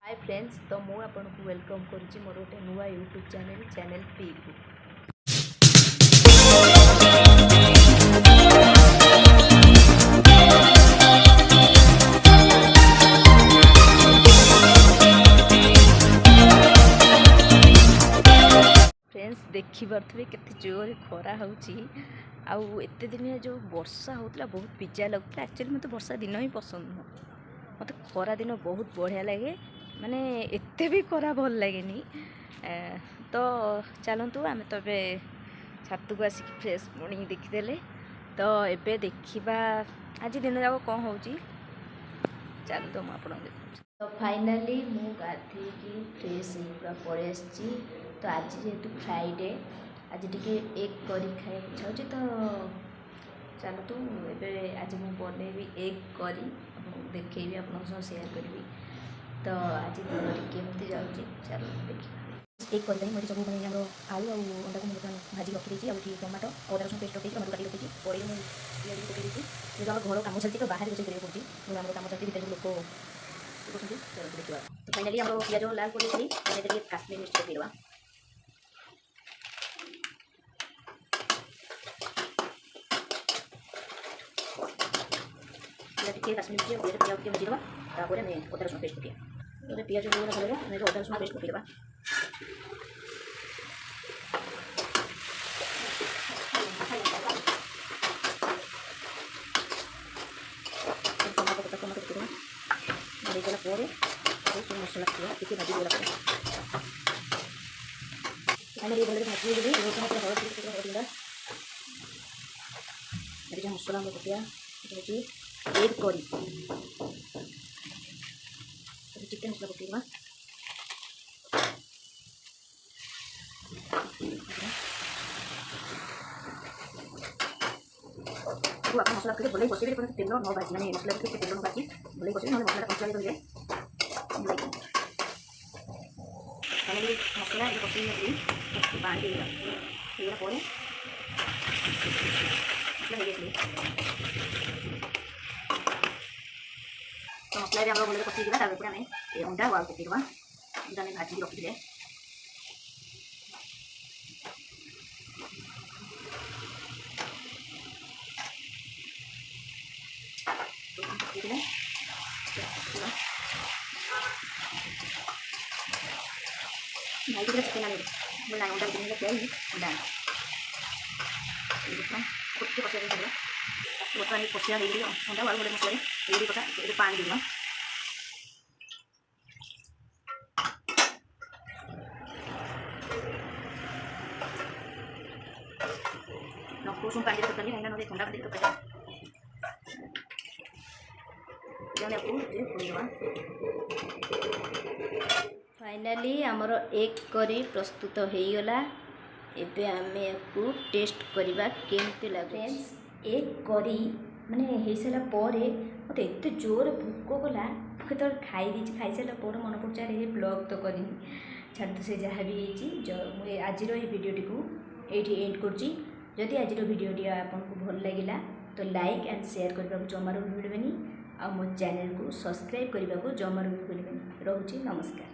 Hi friends, तो मु आपको वेलकम करुच्ची मोर गोटे नुआ यूट्यूब चैनल पी को। फ्रेंड्स देखी पारे केते जोर खरा होते दिन जो वर्षा होता बहुत पिज्जा लगता। एक्चुअली मत वर्षा दिन ही पसंद नुह, मत खरा दिन बहुत बढ़िया लगे, माने एते भी खरा भल लगे। तो चलतु आम तो छात को आसिक फ्रेश मॉर्निंग देखीदे। तो एबे देखा आज दिन जाक कौन हो चलतु मुझे देखा। तो फाइनाली मु गाधे फ्रेश पूरा पड़े आसी। तो आज जेहेतु फ्राइडे आज टी एग करी खाई चाहिए। तो चलतु ए आज मुझे बनैबी एग करी देखी आप सेयार करी। तो आज दिन केमती जाऊँगी चलो देखिए। एक कर मुझे सब मैंने आलू और अंडा को मुझे भाजी रखी और टमाटो अदा रसुण पेस्ट रखी टमाटो काटी रखी पड़े मुझे पकई जो आम घर कम चलती तो बाहर रोषे करा पड़ी आम कम चलती भर लोक देखा। तो फाइनाली आम पिज लाल कर काश्मीर मिर्च पकईदे। टे काश्मीर मिर्च पियाज टे भाजीदे तापर अदा रसुण पेस्ट पकड़ा पियाज भले अदा रसुण पेस्ट पकईदे। मसला टी भाजी देला फाइनली भले भाजी देवी रोटी हल्दी जो मसला पकड़ा हूँ एग करी चिकेन मसला पकड़ा आप मसला पकड़े भले बसे तेल न भाजी मैंने मसला पकड़े तेल न भाजी भले बसे ना मसला कंचा लगे फाइनली मसला कषी पानी देगा पर मसला तो मसला भी आम भले कषीदा आम अंडा वाल पकईदा जो आम भाजी रखी भाई चिकेन आने बोला अंडा चिकेन लगे अंडा कुछ कषा बर्तमान कषा अंडा वाल गोटे मसला कषा पानी देगा कुसुम पानी तरकारी कहीं ना ठंडा पानी तरकारी फाइनाली आमर एग करी प्रस्तुत हो गला। एबे आमे आपको टेस्ट करवा केमती लगे। एग करी माने हो सारा मत एत जोर भोक गला केत खाई सारा मन पड़े ब्लॉग तो करनी छाड़ से जहाँ भी मुझे आज भिडियोटी को ये एंड करुँची। जदि आज भिडियोटी आपको भल लगे तो लाइक एंड शेयर करने को जमार भी भूलें आ मो चैनल को सब्सक्राइब करने को जमार भी भूलें। रोचे नमस्कार।